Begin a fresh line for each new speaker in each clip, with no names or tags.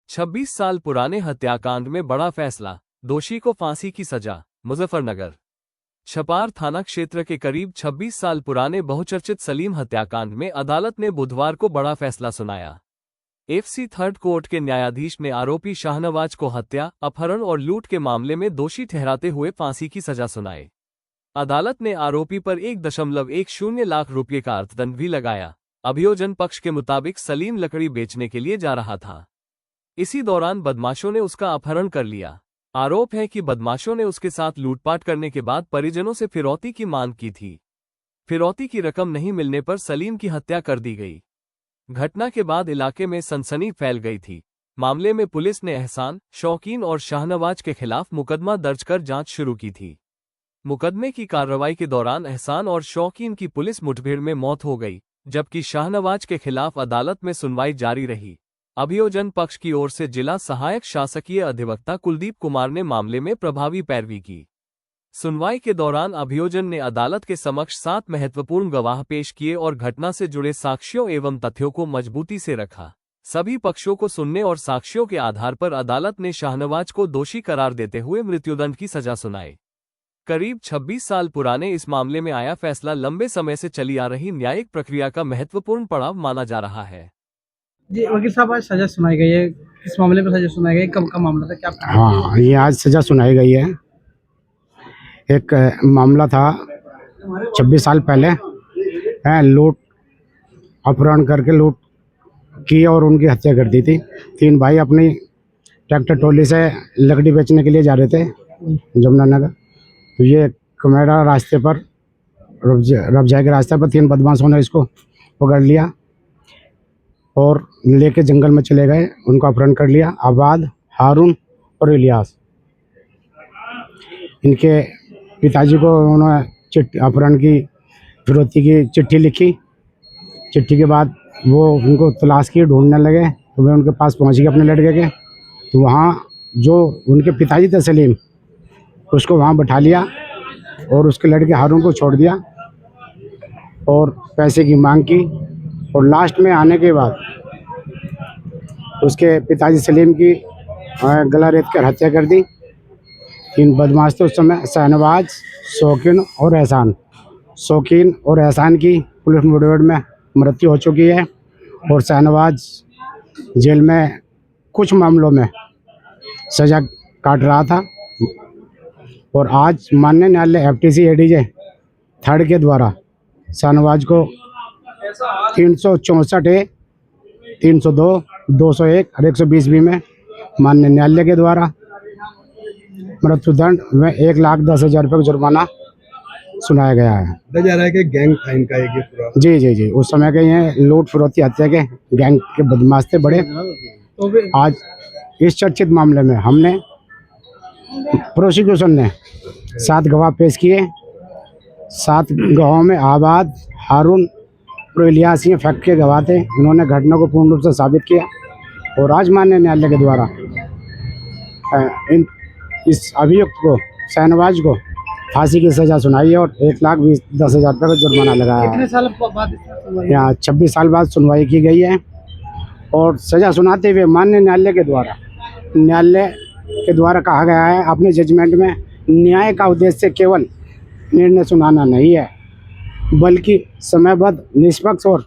26 साल पुराने हत्याकांड में बड़ा फैसला, दोषी को फांसी की सजा। मुजफ्फरनगर छपार थाना क्षेत्र के करीब 26 साल पुराने बहुचर्चित सलीम हत्याकांड में अदालत ने बुधवार को बड़ा फैसला सुनाया। एफसी थर्ड कोर्ट के न्यायाधीश ने आरोपी शाहनवाज को हत्या, अपहरण और लूट के मामले में दोषी ठहराते हुए फांसी की सजा सुनाई। अदालत ने आरोपी पर 1.10 लाख रुपये का अर्थदंड भी लगाया। अभियोजन पक्ष के मुताबिक सलीम लकड़ी बेचने के लिए जा रहा था। इसी दौरान बदमाशों ने उसका अपहरण कर लिया। आरोप है कि बदमाशों ने उसके साथ लूटपाट करने के बाद परिजनों से फिरौती की मांग की थी। फिरौती की रकम नहीं मिलने पर सलीम की हत्या कर दी गई। घटना के बाद इलाके में सनसनी फैल गई थी। मामले में पुलिस ने एहसान, शौकीन और शाहनवाज के खिलाफ मुकदमा दर्ज कर जांच शुरू की थी। मुकदमे की कार्रवाई के दौरान एहसान और शौकीन की पुलिस मुठभेड़ में मौत हो गई, जबकि शाहनवाज के खिलाफ अदालत में सुनवाई जारी रही। अभियोजन पक्ष की ओर से जिला सहायक शासकीय अधिवक्ता कुलदीप कुमार ने मामले में प्रभावी पैरवी की। सुनवाई के दौरान अभियोजन ने अदालत के समक्ष 7 महत्वपूर्ण गवाह पेश किए और घटना से जुड़े साक्ष्यों एवं तथ्यों को मजबूती से रखा। सभी पक्षों को सुनने और साक्ष्यों के आधार पर अदालत ने शाहनवाज को दोषी करार देते हुए मृत्युदंड की सजा सुनाई। करीब 26 साल पुराने इस मामले में आया फैसला लंबे समय से चली आ रही न्यायिक प्रक्रिया का महत्वपूर्ण पड़ाव माना जा रहा है।
जी वकील साहब, आज सजा सुनाई गई है। किस मामले में सजा सुनाई गई? कब का मामला था? क्या?
हाँ, ये आज सजा सुनाई गई है। एक मामला था 26 साल पहले, लूट अपहरण करके लूट की और उनकी हत्या कर दी थी। 3 भाई अपनी ट्रैक्टर ट्रॉली से लकड़ी बेचने के लिए जा रहे थे जमुनानगर। तो ये कमेरा रास्ते पर रबजाई के रास्ते पर 3 बदमाशों ने इसको पकड़ लिया और लेके जंगल में चले गए। उनको अपहरण कर लिया। आबाद, हारून और इलियास, इनके पिताजी को उन्होंने अपहरण की फिरौती की चिट्ठी लिखी। चिट्ठी के बाद वो उनको तलाश की, ढूंढने लगे तो वे उनके पास पहुंच गए अपने लड़के के। तो वहाँ जो उनके पिताजी थे सलीम, उसको वहाँ बैठा लिया और उसके लड़के हारून को छोड़ दिया और पैसे की मांग की। और लास्ट में आने के बाद उसके पिताजी सलीम की गला रेत कर हत्या कर दी। 3 बदमाश थे उस समय, शाहनवाज, शौकीन और एहसान। शौकीन और एहसान की पुलिस मुठभेड़ में मृत्यु हो चुकी है और शाहनवाज जेल में कुछ मामलों में सजा काट रहा था। और आज माननीय न्यायालय FTC ADJ थर्ड के द्वारा शाहनवाज को 364A, 302, 201 और 120B में माननीय न्यायालय के द्वारा मृत्युदंड में 1,10,000 रुपये का जुर्माना सुनाया गया है।
जा रहा है कि गैंग था इनका ये पूरा?
जी, उस समय के ये लूट फिरौती हत्या के गैंग के बदमाश थे बड़े। आज इस चर्चित मामले में हमने प्रोसिक्यूशन ने 7 गवाह पेश किए। 7 गवाहों में आबाद, हारून और इलियास ये फैक्ट के गवाह थे। उन्होंने घटना को पूर्ण रूप से साबित किया और आज माननीय न्यायालय के द्वारा इस अभियुक्त को, शाहनवाज को, फांसी की सजा सुनाई है और 1,10,000 रुपये का जुर्माना लगाया है।
कितने साल बाद
यहाँ 26 साल बाद सुनवाई की गई है और सजा सुनाते हुए माननीय न्यायालय के द्वारा कहा गया है अपने जजमेंट में, न्याय का उद्देश्य केवल निर्णय सुनाना नहीं है, बल्कि समयबद्ध, निष्पक्ष और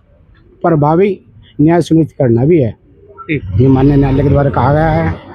प्रभावी न्याय सुनिश्चित करना भी है। ये माननीय न्यायालय के द्वारा कहा गया है।